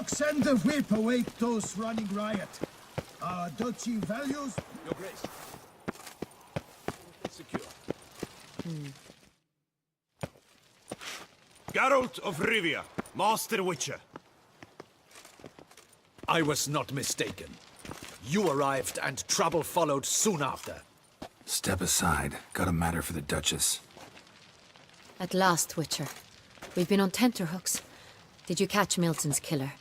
Send the whip await those running riot. Duchy values? Your Grace. Secure. Geralt of Rivia, Master Witcher. I was not mistaken. You arrived and trouble followed soon after. Step aside. Got a matter for the Duchess. At last, Witcher. We've been on tenterhooks. Did you catch Milton's killer?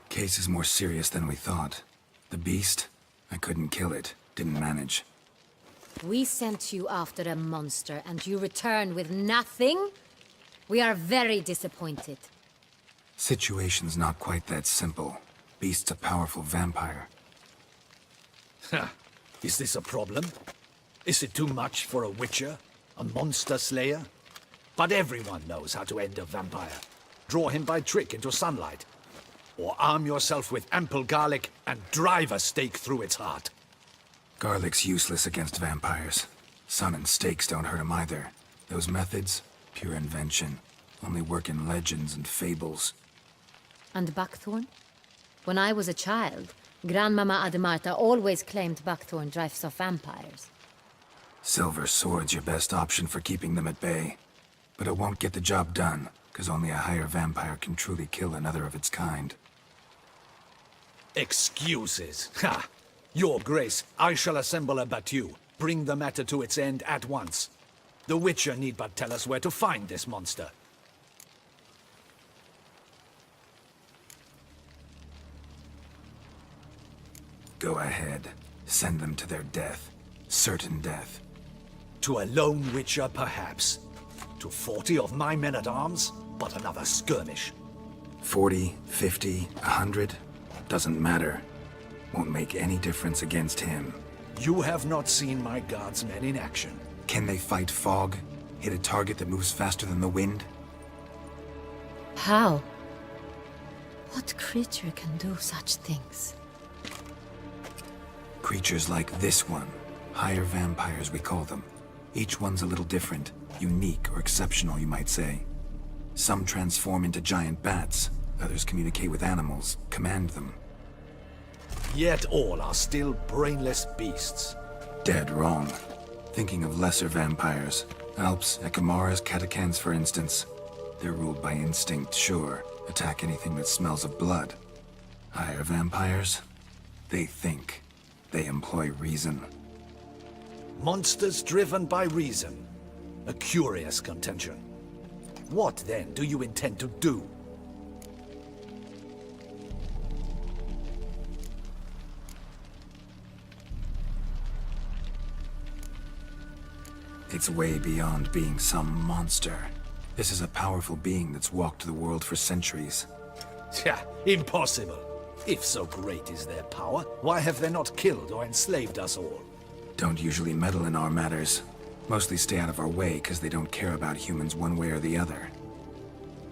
Case is more serious than we thought. The beast? I couldn't kill it. Didn't manage. We sent you after a monster, and you return with nothing? We are very disappointed. Situation's not quite that simple. Beast's a powerful vampire. Ha! Is this a problem? Is it too much for a Witcher? A monster slayer? But everyone knows how to end a vampire. Draw him by trick into sunlight. Or arm yourself with ample garlic and drive a stake through its heart. Garlic's useless against vampires. Sun and stakes don't hurt him either. Those methods, pure invention. Only work in legends and fables. And buckthorn? When I was a child, Grandmama Ademarta always claimed buckthorn drives off vampires. Silver sword's your best option for keeping them at bay. But it won't get the job done, because only a higher vampire can truly kill another of its kind. Excuses. Ha! Your Grace, I shall assemble a battue. Bring the matter to its end at once. The Witcher need but tell us where to find this monster. Go ahead. Send them to their death. Certain death. To a lone Witcher, perhaps. To 40 of my men-at-arms, but another skirmish. 40, 50, 100? Doesn't matter. Won't make any difference against him. You have not seen my guardsmen in action. Can they fight fog? Hit a target that moves faster than the wind? How? What creature can do such things? Creatures like this one. Higher vampires, we call them. Each one's a little different. Unique or exceptional, you might say. Some transform into giant bats. Others communicate with animals, command them. Yet all are still brainless beasts. Dead wrong. Thinking of lesser vampires. Alps, Ekamaras, Catacans, for instance. They're ruled by instinct, sure. Attack anything that smells of blood. Higher vampires? They think. They employ reason. Monsters driven by reason. A curious contention. What, then, do you intend to do? It's way beyond being some monster. This is a powerful being that's walked the world for centuries. Yeah, impossible. If so great is their power, why have they not killed or enslaved us all? Don't usually meddle in our matters. Mostly stay out of our way because they don't care about humans one way or the other.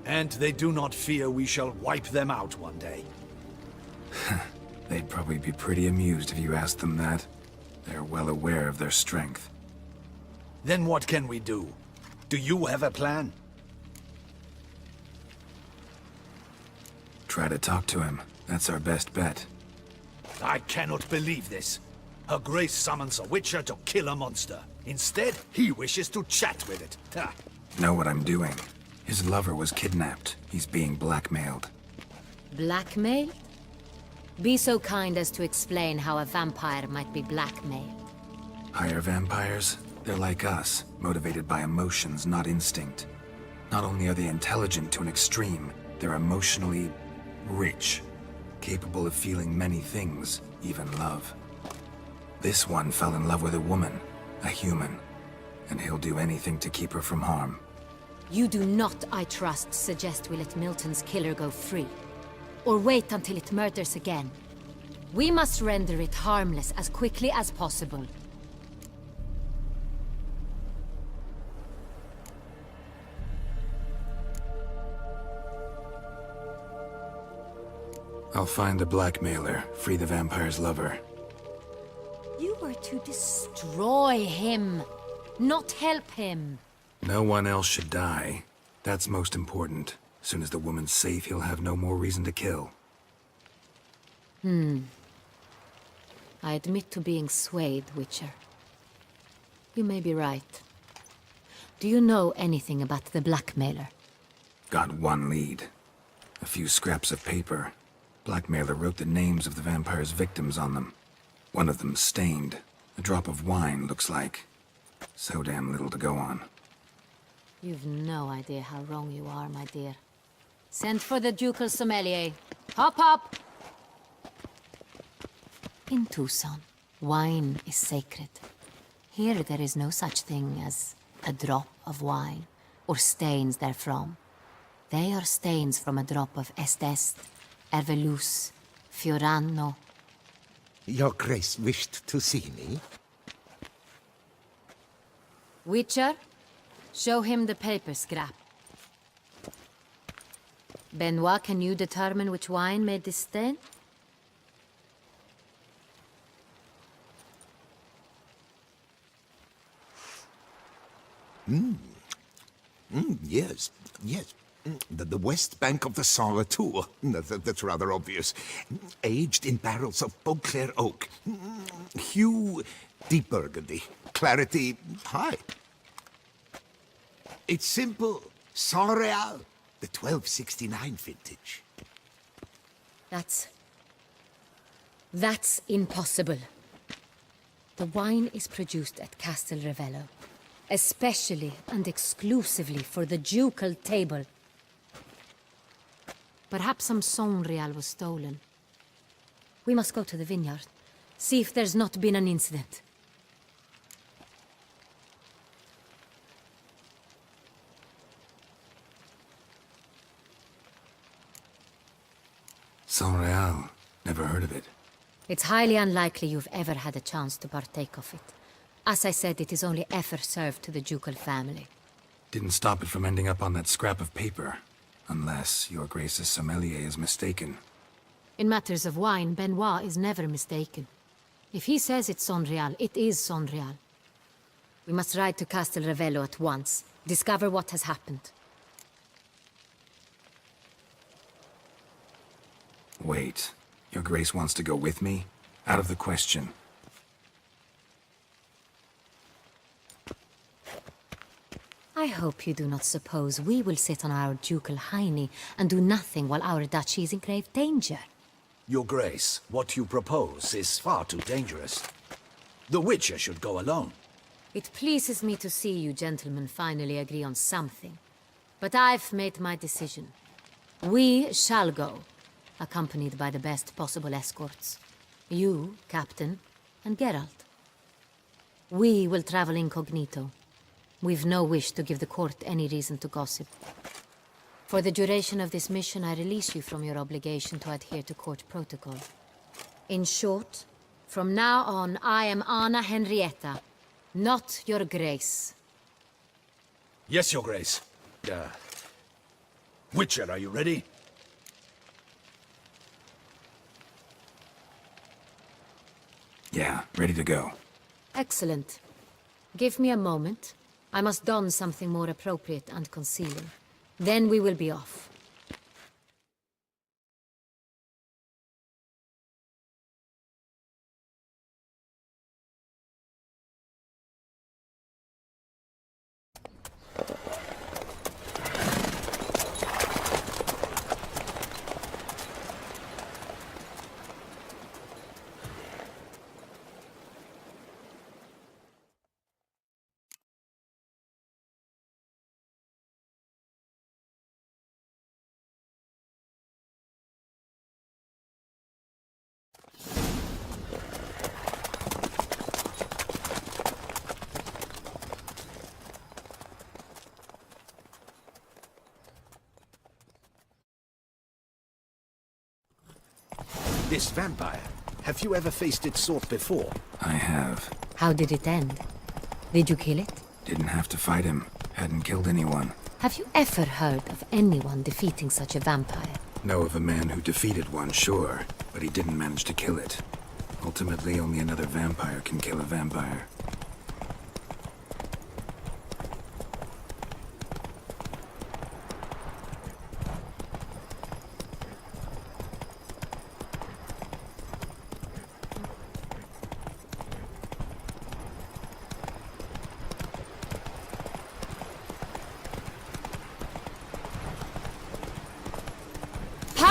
And they do not fear we shall wipe them out one day. They'd probably be pretty amused if you asked them that. They're well aware of their strength. Then what can we do? Do you have a plan? Try to talk to him. That's our best bet. I cannot believe this. Her Grace summons a Witcher to kill a monster. Instead, he wishes to chat with it. Ha. Know what I'm doing. His lover was kidnapped. He's being blackmailed. Blackmail? Be so kind as to explain how a vampire might be blackmailed. Higher vampires? They're like us, motivated by emotions, not instinct. Not only are they intelligent to an extreme, they're emotionally rich. Capable of feeling many things, even love. This one fell in love with a woman, a human, and he'll do anything to keep her from harm. You do not, I trust, suggest we let Milton's killer go free. Or wait until it murders again. We must render it harmless as quickly as possible. I'll find the blackmailer, free the vampire's lover. You were to destroy him. not help him. No one else should die. That's most important. As soon as the woman's safe, he'll have no more reason to kill. I admit to being swayed, Witcher. You may be right. Do you know anything about the blackmailer? Got one lead. A few scraps of paper. Blackmailer wrote the names of the vampire's victims on them. One of them stained. A drop of wine, looks like. So damn little to go on. You've no idea how wrong you are, my dear. Send for the ducal sommelier. Hop, hop! In Tucson, wine is sacred. Here there is no such thing as a drop of wine, or stains therefrom. They are stains from a drop of Estest, Ervelus, Fiorano. Your Grace wished to see me? Witcher, show him the paper scrap. Benoit, can you determine which wine made this stain? Yes, yes. The west bank of the Saar Tour. That's rather obvious. Aged in barrels of Beauclair oak. Hue, deep burgundy. Clarity, high. It's simple. Saint-Réal, the 1269 vintage. That's impossible. The wine is produced at Castel Ravello, especially and exclusively for the ducal table. Perhaps some Saint-Réal was stolen. We must go to the vineyard, see if there's not been an incident. Saint-Réal. Never heard of it. It's highly unlikely you've ever had a chance to partake of it. As I said, it is only ever served to the ducal family. Didn't stop it from ending up on that scrap of paper. Unless your Grace's sommelier is mistaken. In matters of wine, Benoit is never mistaken. If he says it's Saint-Réal, it is Saint-Réal. We must ride to Castel Ravello at once. Discover what has happened. Wait. Your Grace wants to go with me? Out of the question. I hope you do not suppose we will sit on our ducal hiney and do nothing while our duchy is in grave danger. Your Grace, what you propose is far too dangerous. The Witcher should go alone. It pleases me to see you gentlemen finally agree on something. But I've made my decision. We shall go, accompanied by the best possible escorts. You, Captain, and Geralt. We will travel incognito. We've no wish to give the court any reason to gossip. For the duration of this mission, I release you from your obligation to adhere to court protocol. In short, from now on, I am Anna Henrietta, not your Grace. Yes, Your Grace. Witcher, are you ready? Yeah, ready to go. Excellent. Give me a moment. I must don something more appropriate and concealing. Then we will be off. This vampire, have you ever faced its sort before? I have. How did it end? Did you kill it? Didn't have to fight him. Hadn't killed anyone. Have you ever heard of anyone defeating such a vampire? Know of a man who defeated one, sure, but he didn't manage to kill it. Ultimately, only another vampire can kill a vampire.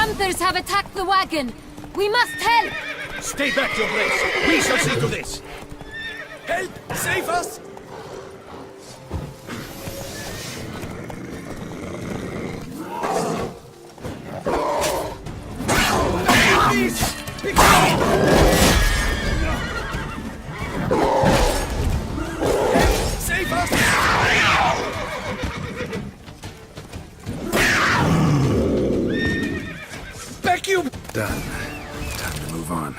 Hunters have attacked the wagon! We must help! Stay back, Your Grace. We shall see to this. Help! Save us! Please! Be quiet! Save us! Vacuum! Done. Time to move on.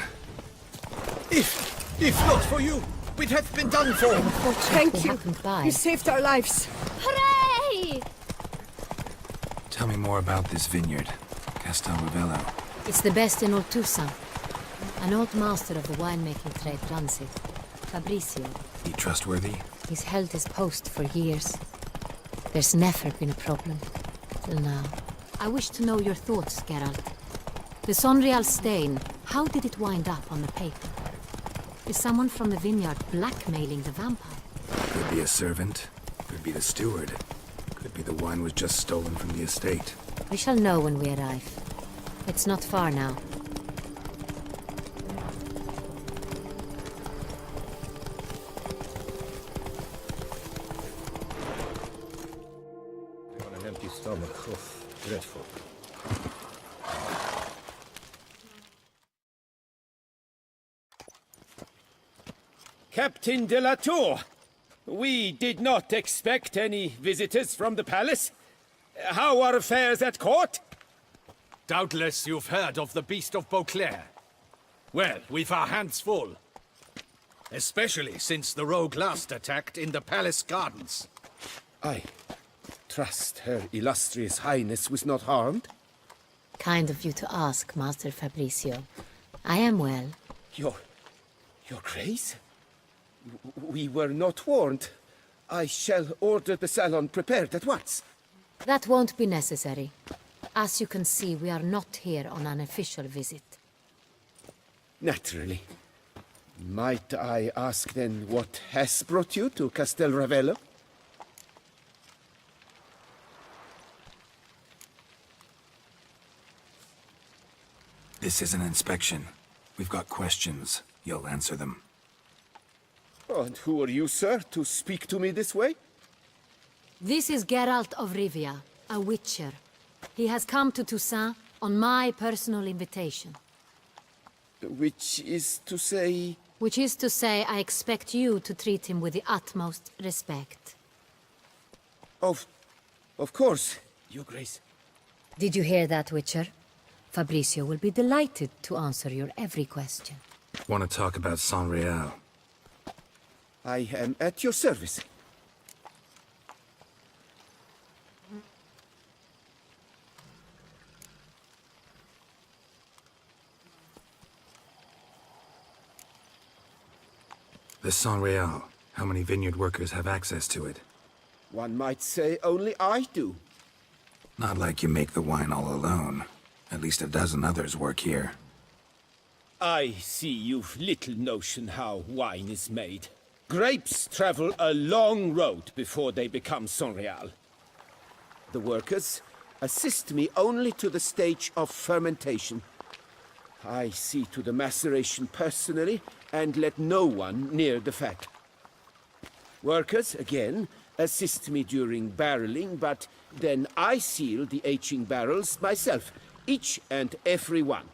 If not for you, we'd have been done for. Thank you. happened by. You saved our lives. Hooray! Tell me more about this vineyard, Castel Ravello. It's the best in all Toussaint. An old master of the winemaking trade runs it. Fabricio. He trustworthy? He's held his post for years. There's never been a problem. Till now. I wish to know your thoughts, Geralt. The Sonreal stain, how did it wind up on the paper? Is someone from the vineyard blackmailing the vampire? Could be a servant. Could be the steward. Could be the wine was just stolen from the estate. We shall know when we arrive. It's not far now. On an empty stomach. Oof, dreadful. Captain de la Tour, we did not expect any visitors from the palace. How are affairs at court? Doubtless you've heard of the Beast of Beauclair. Well, we've our hands full. Especially since the rogue last attacked in the palace gardens. I trust Her Illustrious Highness was not harmed. Kind of you to ask, Master Fabricio. I am well. Your Grace? We were not warned. I shall order the salon prepared at once. That won't be necessary. As you can see, we are not here on an official visit. Naturally. Might I ask then what has brought you to Castel Ravello? This is an inspection. We've got questions. You'll answer them. Oh, and who are you, sir, to speak to me this way? This is Geralt of Rivia, a witcher. He has come to Toussaint on my personal invitation. Which is to say... Which is to say, I expect you to treat him with the utmost respect. Of course, Your Grace. Did you hear that, Witcher? Fabricio will be delighted to answer your every question. Want to talk about Sonreal? I am at your service. The Sonreal. How many vineyard workers have access to it? One might say only I do. Not like you make the wine all alone. At least a dozen others work here. I see you've little notion how wine is made. Grapes travel a long road before they become Sonreal. The workers assist me only to the stage of fermentation. I see to the maceration personally and let no one near the fat. Workers, again, assist me during barreling, but then I seal the aging barrels myself, each and every one.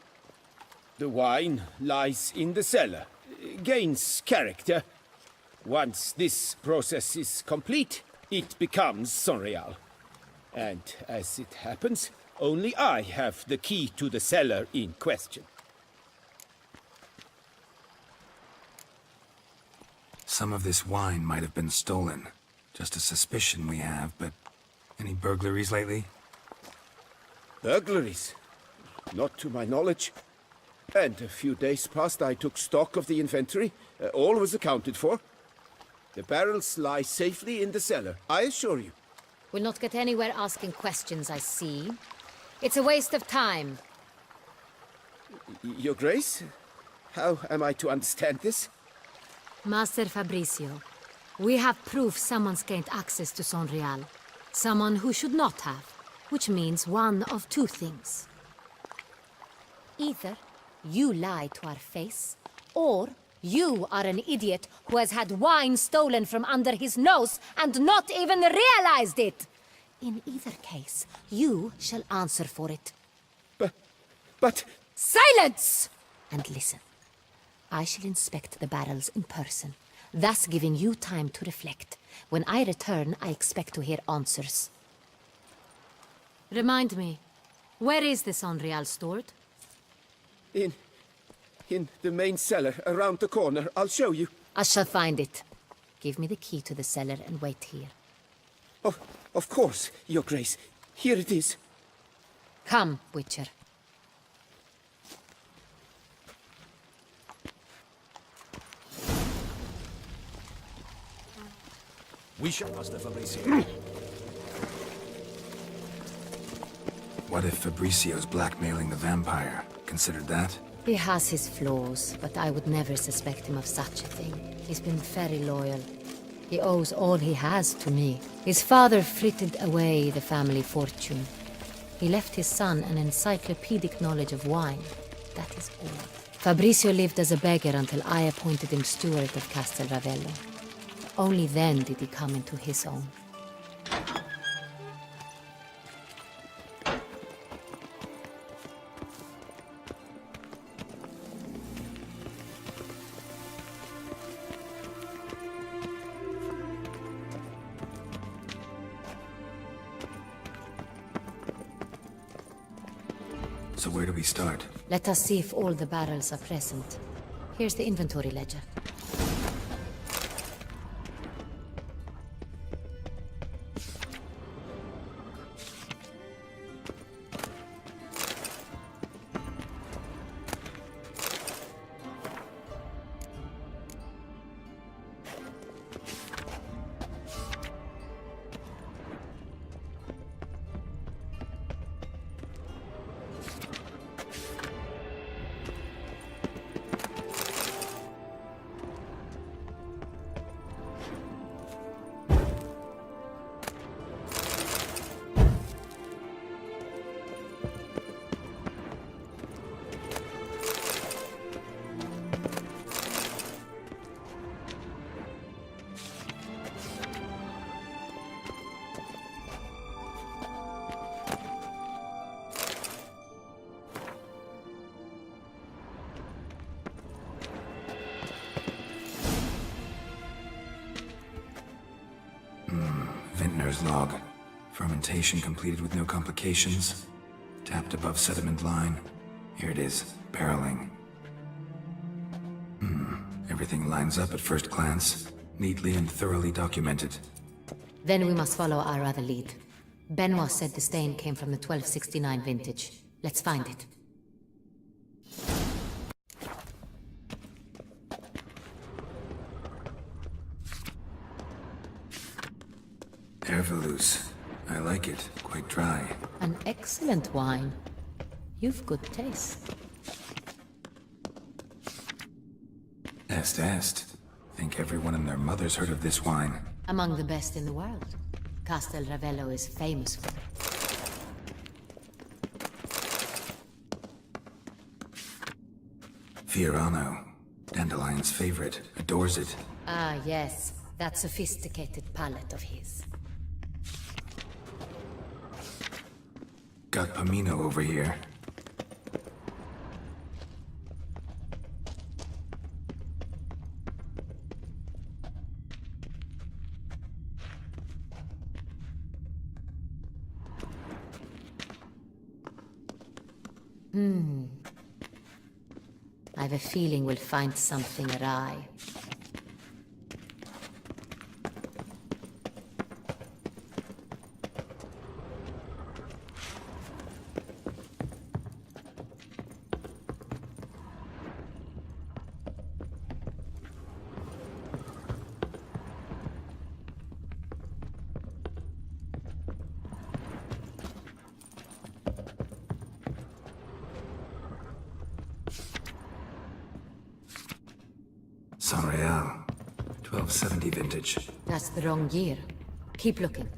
The wine lies in the cellar, gains character. Once this process is complete, it becomes Sonreal. And as it happens, only I have the key to the cellar in question. Some of this wine might have been stolen. Just a suspicion we have, but any burglaries lately? Burglaries? Not to my knowledge. And a few days past I took stock of the inventory. All was accounted for. The barrels lie safely in the cellar, I assure you. We'll not get anywhere asking questions, I see. It's a waste of time. Your Grace? How am I to understand this? Master Fabricio, we have proof someone's gained access to Sonreal. Someone who should not have, which means one of two things. Either you lie to our face, or you are an idiot who has had wine stolen from under his nose and not even realized it. In either case, you shall answer for it. But... Silence! And listen. I shall inspect the barrels in person, thus giving you time to reflect. When I return, I expect to hear answers. Remind me, where is this Enreal stored? In the main cellar, around the corner. I'll show you. I shall find it. Give me the key to the cellar and wait here. Oh, of course, Your Grace. Here it is. Come, Witcher. We shall Master Fabricio. What if Fabricio's blackmailing the vampire? Considered that? He has his flaws, but I would never suspect him of such a thing. He's been very loyal. He owes all he has to me. His father frittered away the family fortune. He left his son an encyclopedic knowledge of wine. That is all. Fabricio lived as a beggar until I appointed him steward of Castel Ravello. Only then did he come into his own. So where do we start? Let us see if all the barrels are present. Here's the inventory ledger. Vintner's log. Fermentation completed with no complications. Tapped above sediment line. Here it is, barreling. Everything lines up at first glance. Neatly and thoroughly documented. Then we must follow our other lead. Benoit said the stain came from the 1269 vintage. Let's find it. Ervelous. I like it. Quite dry. An excellent wine. You've good taste. Est. Think everyone and their mother's heard of this wine. Among the best in the world. Castel Ravello is famous for it. Fiorano. Dandelion's favorite. Adores it. Ah, yes. That sophisticated palate of his. Got Pomino over here. I have a feeling we'll find something awry. Sanreal. 1270 vintage. That's the wrong year. Keep looking.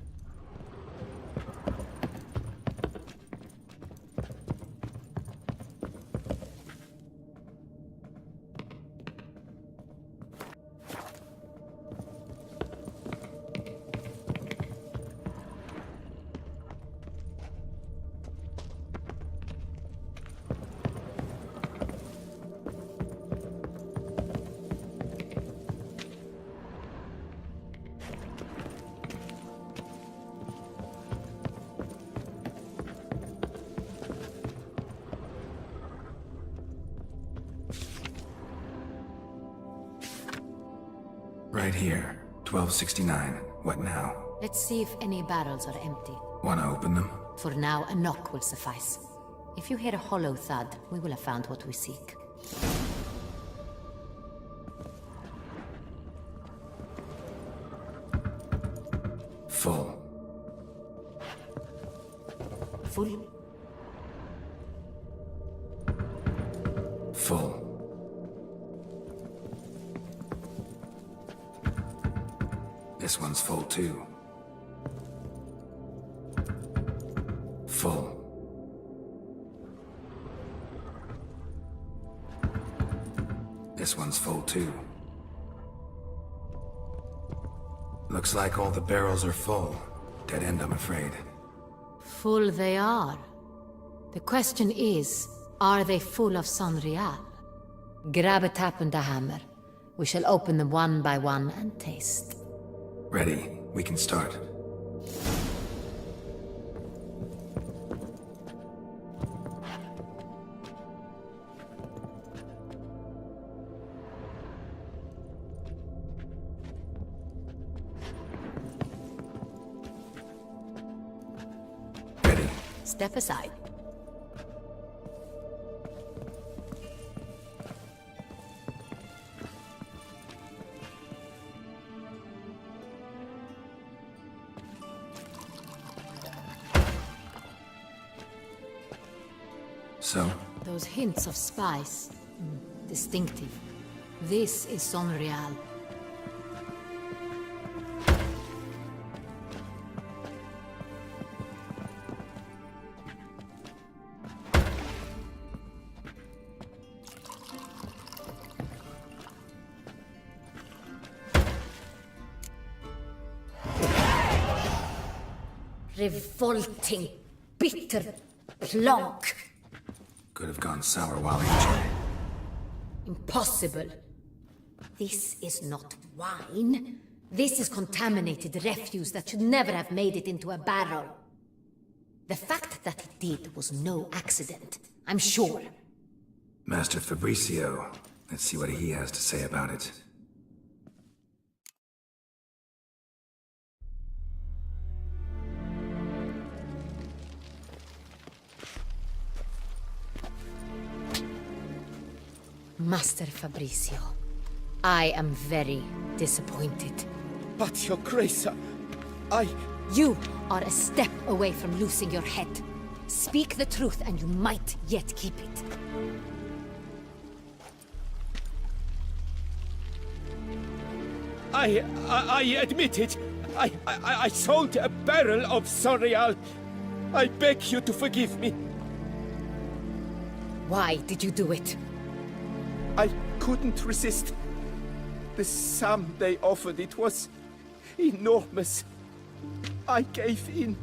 Right here. 1269. What now? Let's see if any barrels are empty. Wanna open them? For now, a knock will suffice. If you hear a hollow thud, we will have found what we seek. Full. Full? Full. This one's full too. Full. This one's full too. Looks like all the barrels are full. Dead end, I'm afraid. Full they are. The question is, are they full of Sonreal? Grab a tap and a hammer. We shall open them one by one and taste. Ready. We can start. Ready. Step aside. So, Those hints of spice. Distinctive. This is Sonreal. Revolting, bitter plonk. could have gone sour while aging. Impossible. This is not wine. This is contaminated refuse that should never have made it into a barrel. The fact that it did was no accident, I'm sure. Master Fabricio, let's see what he has to say about it. Master Fabricio, I am very disappointed. But, Your Grace, I... You are a step away from losing your head. Speak the truth and you might yet keep it. I admit it. I sold a barrel of Sonreal. I beg you to forgive me. Why did you do it? I couldn't resist. The sum they offered, it was enormous. I gave in.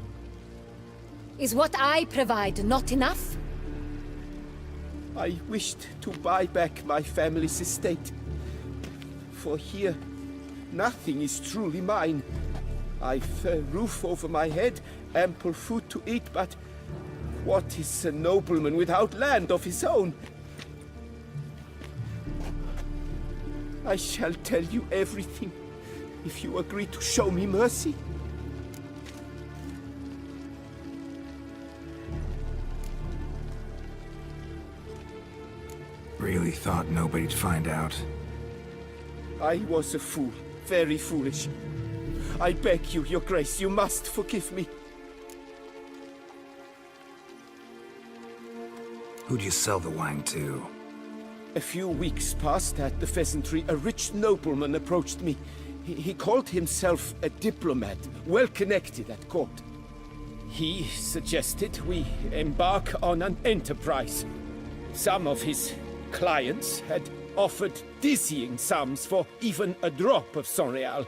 Is what I provide not enough? I wished to buy back my family's estate. For here, nothing is truly mine. I've a roof over my head, ample food to eat, but what is a nobleman without land of his own? I shall tell you everything, if you agree to show me mercy. Really thought nobody'd find out. I was a fool, very foolish. I beg you, Your Grace, you must forgive me. Who'd you sell the wine to? A few weeks past at the Pheasantry, a rich nobleman approached me. He called himself a diplomat, well connected at court. He suggested we embark on an enterprise. Some of his clients had offered dizzying sums for even a drop of Sonreal.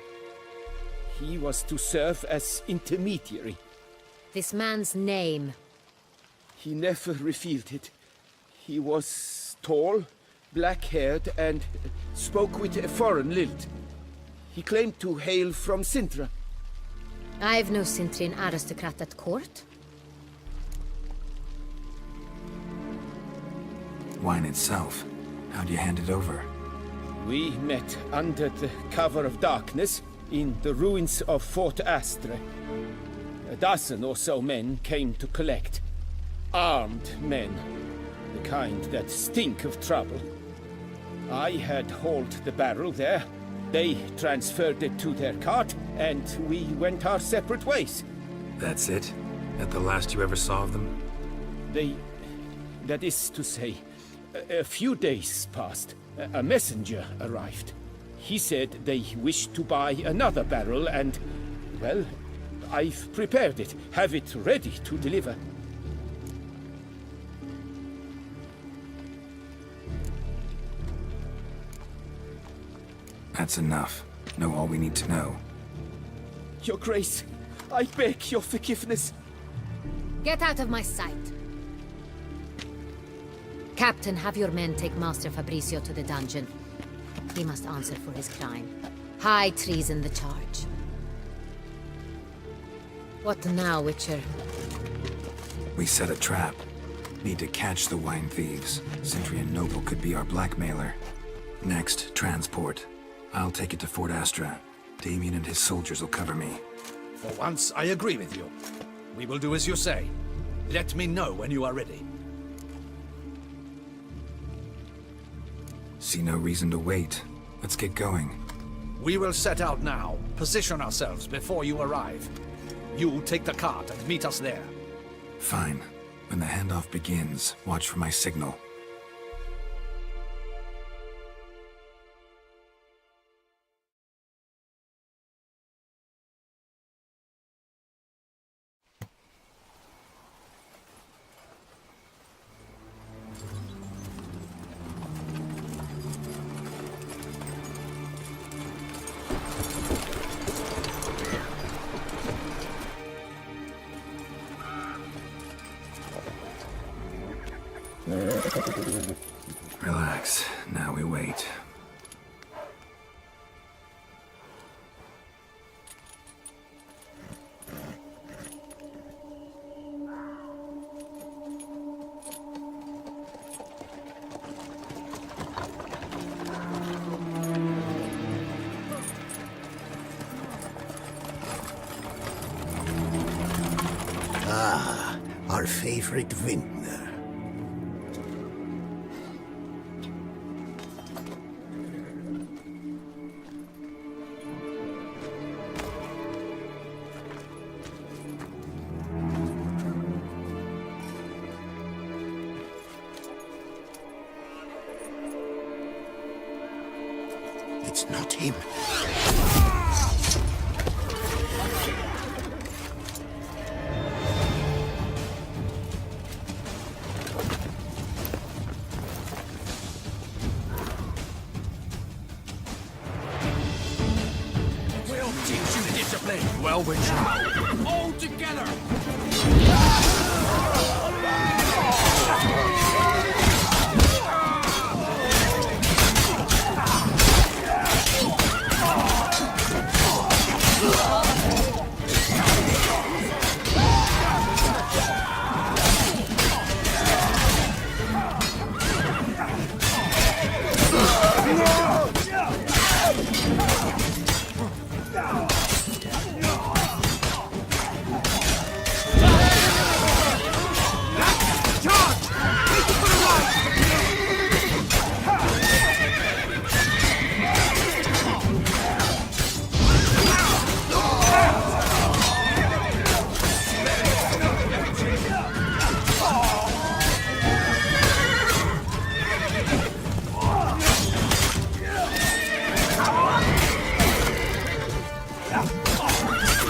He was to serve as intermediary. This man's name. He never revealed it. He was tall, black-haired, and spoke with a foreign lilt. He claimed to hail from Sintra. I've no Cintrian aristocrat at court. Wine itself. How'd you hand it over? We met under the cover of darkness in the ruins of Fort Astre. A dozen or so men came to collect. Armed men. The kind that stink of trouble. I had hauled the barrel there. They transferred it to their cart, and we went our separate ways. That's it? That the last you ever saw of them? That is to say, a few days passed. A messenger arrived. He said they wished to buy another barrel and, well, I've prepared it. Have it ready to deliver. That's enough. Know all we need to know. Your Grace, I beg your forgiveness. Get out of my sight. Captain, have your men take Master Fabricio to the dungeon. He must answer for his crime. High treason the charge. What now, Witcher? We set a trap. Need to catch the wine thieves. Sentry and Noble could be our blackmailer. Next, transport. I'll take it to Fort Astra. Damien and his soldiers will cover me. For once, I agree with you. We will do as you say. Let me know when you are ready. See no reason to wait. Let's get going. We will set out now. Position ourselves before you arrive. You take the cart and meet us there. Fine. When the handoff begins, watch for my signal. Relax. Now we wait. Our favorite vintner. It's not him. We'll teach you discipline. Well, Witcher. All together!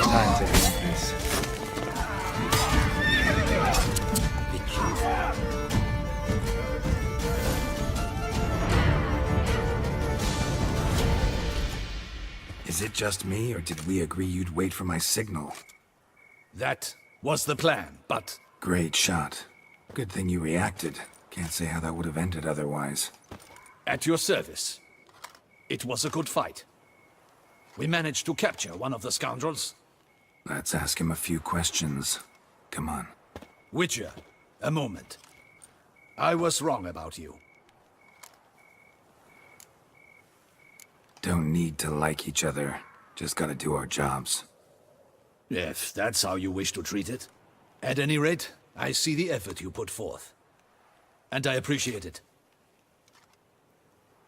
Time to end this. Is it just me, or did we agree you'd wait for my signal? That was the plan, but Great shot. Good thing you reacted. Can't say how that would have ended otherwise. at your service. It was a good fight. We managed to capture one of the scoundrels. Let's ask him a few questions. Come on. Witcher, a moment. I was wrong about you. Don't need to like each other. Just gotta do our jobs. If that's how you wish to treat it. At any rate, I see the effort you put forth. And I appreciate it.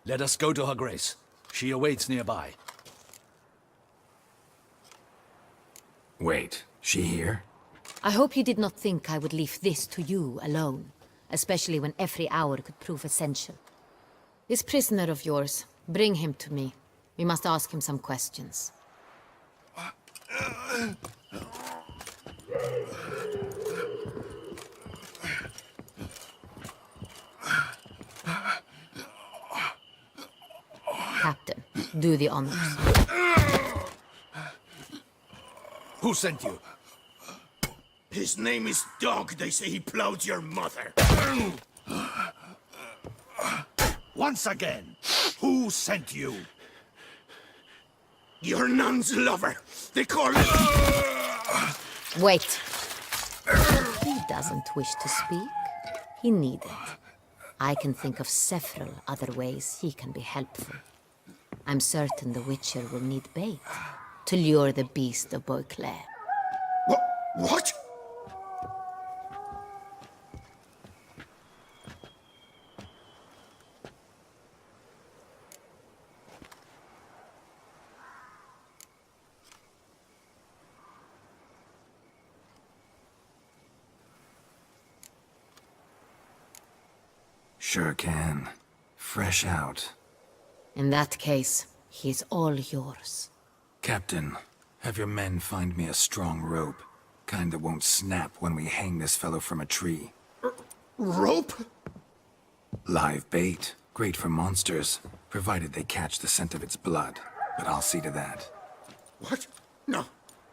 Let us go to Her Grace. She awaits nearby. Wait, she here? I hope you did not think I would leave this to you alone, especially when every hour could prove essential. This prisoner of yours, bring him to me. We must ask him some questions. Captain, do the honors. Who sent you? His name is Dog. They say he plowed your mother. Once again, who sent you? Your nun's lover. They call it... Wait. He doesn't wish to speak. He needn't. I can think of several other ways he can be helpful. I'm certain the Witcher will need bait to lure the beast of Beauclair. What? Sure can. Fresh out. In that case, he's all yours. Captain, have your men find me a strong rope. Kind that won't snap when we hang this fellow from a tree. Rope? Live bait. Great for monsters, provided they catch the scent of its blood. But I'll see to that. What? No.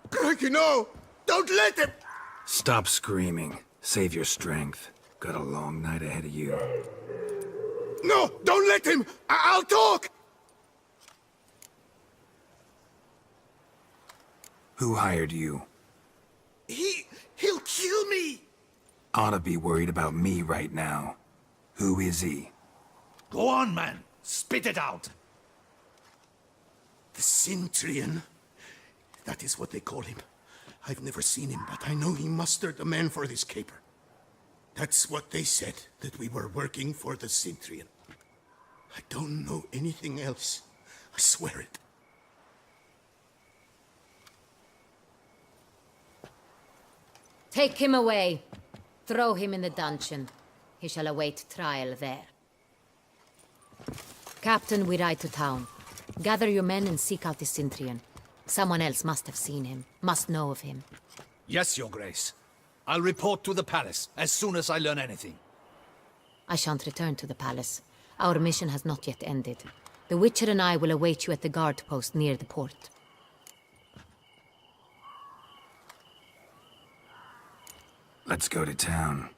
Crikey, no! Don't let him! Stop screaming. Save your strength. Got a long night ahead of you. No! Don't let him! I'll talk! Who hired you? He'll kill me! Oughta be worried about me right now. Who is he? Go on, man. Spit it out. The Cintrian. That is what they call him. I've never seen him, but I know he mustered a man for this caper. That's what they said, that we were working for the Cintrian. I don't know anything else. I swear it. Take him away. Throw him in the dungeon. He shall await trial there. Captain, we ride to town. Gather your men and seek out the Cintrian. Someone else must have seen him, must know of him. Yes, Your Grace. I'll report to the palace as soon as I learn anything. I shan't return to the palace. Our mission has not yet ended. The Witcher and I will await you at the guard post near the port. Let's go to town.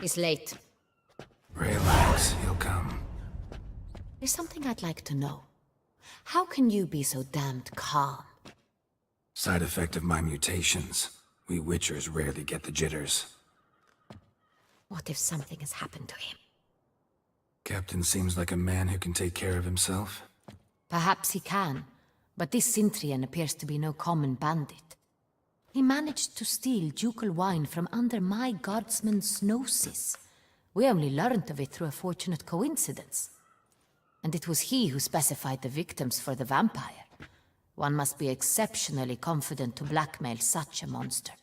He's late. Relax, he'll come. There's something I'd like to know. How can you be so damned calm? Side effect of my mutations. We Witchers rarely get the jitters. What if something has happened to him? Captain seems like a man who can take care of himself. Perhaps he can, but this Cintrian appears to be no common bandit. He managed to steal ducal wine from under my guardsman's noses. We only learned of it through a fortunate coincidence. And it was he who specified the victims for the vampire. One must be exceptionally confident to blackmail such a monster.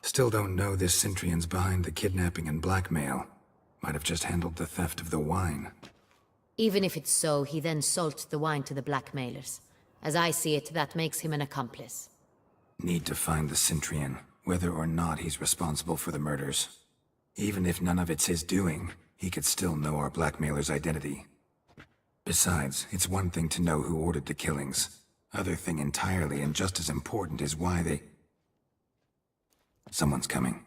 Still don't know this Cintrian's behind the kidnapping and blackmail. Might have just handled the theft of the wine. Even if it's so, he then sold the wine to the blackmailers. As I see it, that makes him an accomplice. Need to find the Cintrian, whether or not he's responsible for the murders. Even if none of it's his doing, he could still know our blackmailer's identity. Besides, it's one thing to know who ordered the killings. Other thing entirely, and just as important, is why they... Someone's coming.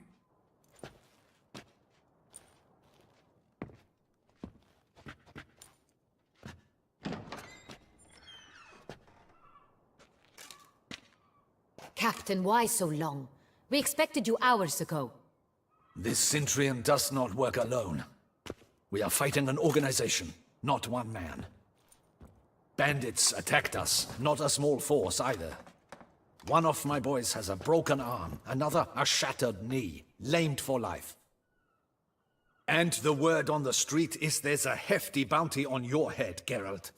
Captain, why so long? We expected you hours ago. This Cintrian does not work alone. We are fighting an organization, not one man. Bandits attacked us, not a small force either. One of my boys has a broken arm, another a shattered knee, lamed for life. And the word on the street is there's a hefty bounty on your head, Geralt.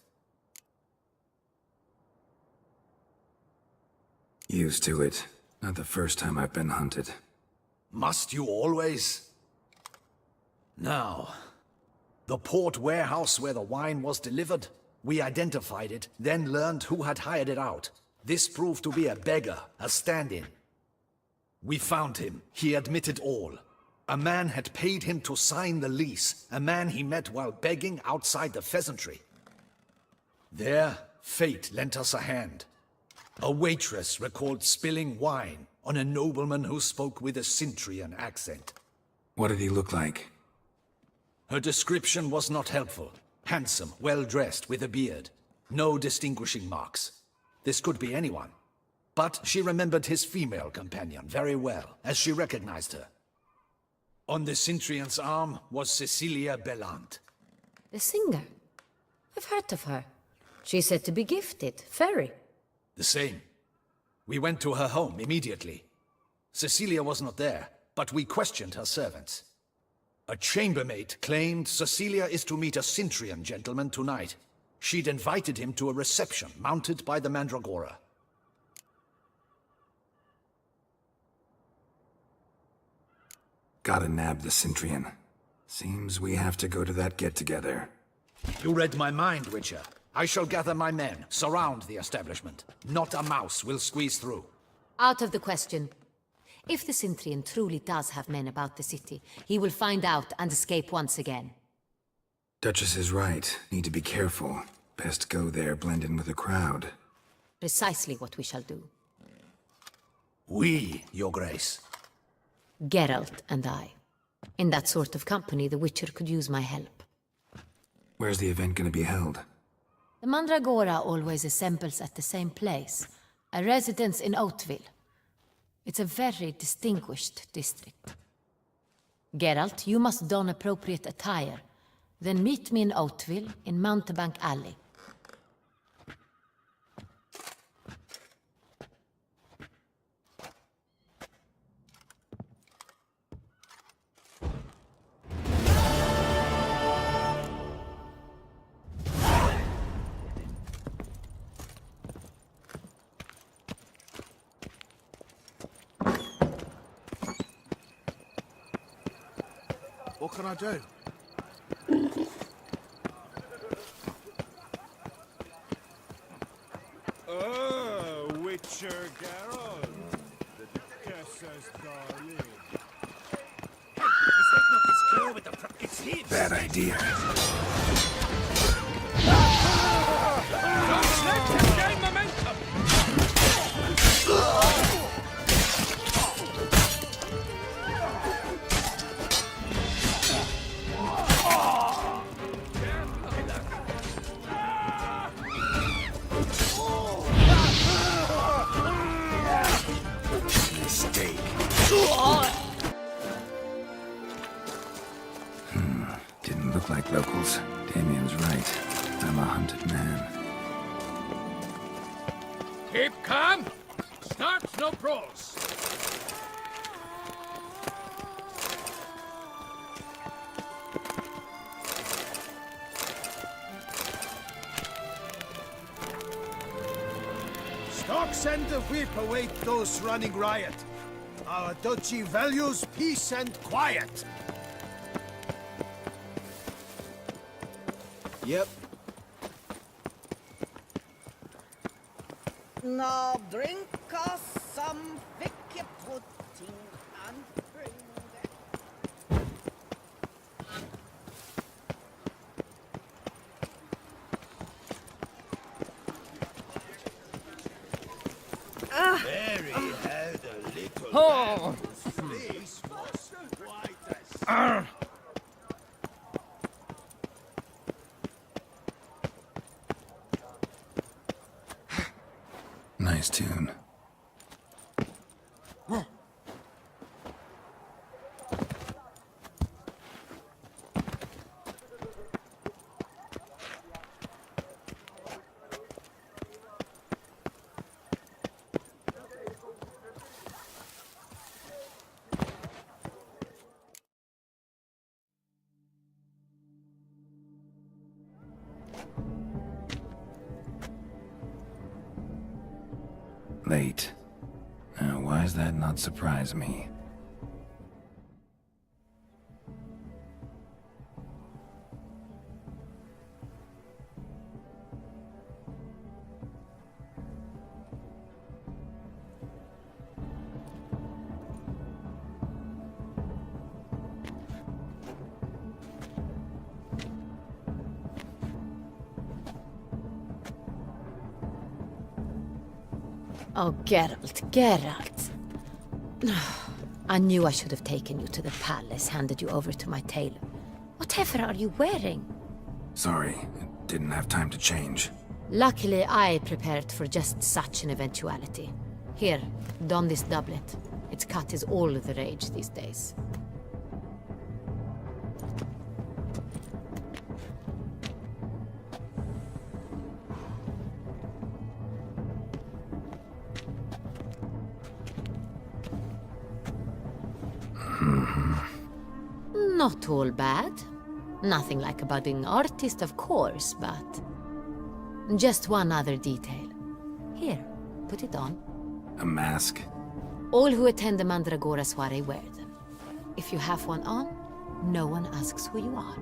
Used to it. Not the first time I've been hunted. Must you always? Now, the port warehouse where the wine was delivered, we identified it, then learned who had hired it out. This proved to be a beggar, a stand-in. We found him. He admitted all. A man had paid him to sign the lease, a man he met while begging outside the pheasantry. There, fate lent us a hand. A waitress recalled spilling wine on a nobleman who spoke with a Cintrian accent. What did he look like? Her description was not helpful. Handsome, well-dressed, with a beard. No distinguishing marks. This could be anyone. But she remembered his female companion very well, as she recognized her. On the Cintrian's arm was Cecilia Bellant. The singer? I've heard of her. She's said to be gifted, very. The same. We went to her home immediately. Cecilia was not there, but we questioned her servants. A chambermaid claimed Cecilia is to meet a Cintrian gentleman tonight. She'd invited him to a reception mounted by the Mandragora. Gotta nab the Cintrian. Seems we have to go to that get-together. You read my mind, Witcher. I shall gather my men, surround the establishment. Not a mouse will squeeze through. Out of the question. If the Cintrian truly does have men about the city, he will find out and escape once again. Duchess is right. Need to be careful. Best go there, blend in with the crowd. Precisely what we shall do. We, Your Grace. Geralt and I. In that sort of company, the Witcher could use my help. Where's the event gonna be held? The Mandragora always assembles at the same place, a residence in Oatville. It's a very distinguished district. Geralt, you must don appropriate attire. Then meet me in Oatville, in Mountebank Alley. What can I do? Oh, Witcher Geralt, the Duchess's darling. Is that not this girl with the... It's him! Bad idea. Don't let him gain momentum! Mistake. Didn't look like locals. Damien's right. I'm a hunted man. Keep calm! Start no pros! Stocks and the whip await those running riot. Our duchy values peace and quiet. Yep. Now drink us some Vicky pudding and bring it. Mary had a little Oh. whose face was white as Nice tune. Late. Now, why does that not surprise me? Oh, Geralt, Geralt. I knew I should have taken you to the palace, handed you over to my tailor. Whatever are you wearing? Sorry, it didn't have time to change. Luckily, I prepared for just such an eventuality. Here, don this doublet. Its cut is all the rage these days. Not all bad. Nothing like a budding artist, of course, but... just one other detail. Here, put it on. A mask? All who attend the Mandragora soiree wear them. If you have one on, no one asks who you are.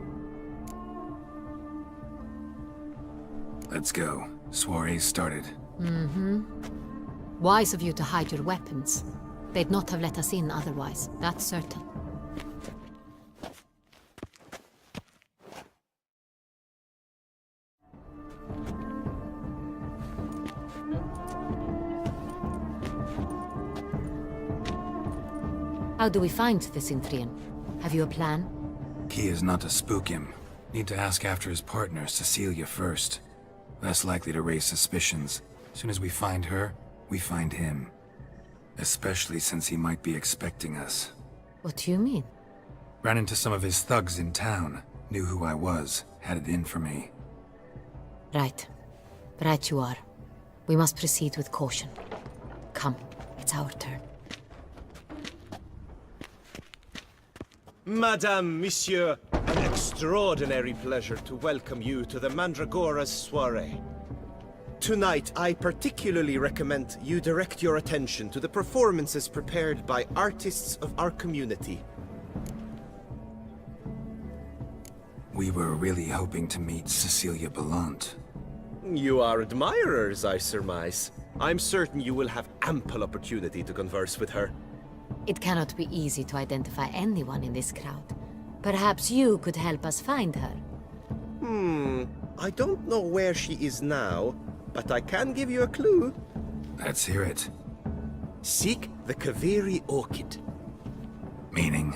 Let's go. Soiree's started. Wise of you to hide your weapons. They'd not have let us in otherwise, that's certain. How do we find the Cintrian? Have you a plan? Key is not to spook him. Need to ask after his partner, Cecilia, first. Less likely to raise suspicions. Soon as we find her, we find him. Especially since he might be expecting us. What do you mean? Ran into some of his thugs in town. Knew who I was. Had it in for me. Right. Right you are. We must proceed with caution. Come, it's our turn. Madame, Monsieur, an extraordinary pleasure to welcome you to the Mandragora's soiree. Tonight, I particularly recommend you direct your attention to the performances prepared by artists of our community. We were really hoping to meet Cecilia Belant. You are admirers, I surmise. I'm certain you will have ample opportunity to converse with her. It cannot be easy to identify anyone in this crowd. Perhaps you could help us find her. I don't know where she is now, but I can give you a clue. Let's hear it. Seek the Kaveri orchid. Meaning?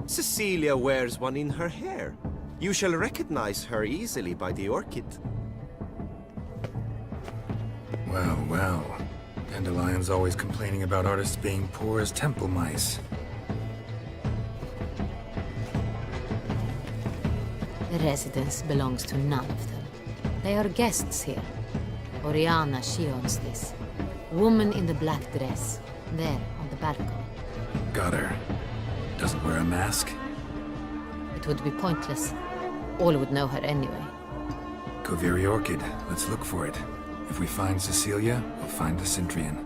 Cecilia wears one in her hair. You shall recognize her easily by the orchid. Well, well. Dandelion's always complaining about artists being poor as temple mice. The residence belongs to none of them. They are guests here. Oriana, she owns this. Woman in the black dress. There, on the balcony. Got her. Doesn't wear a mask? It would be pointless. All would know her anyway. Kaveri Orchid. Let's look for it. If we find Cecilia, we'll find the Cintrian.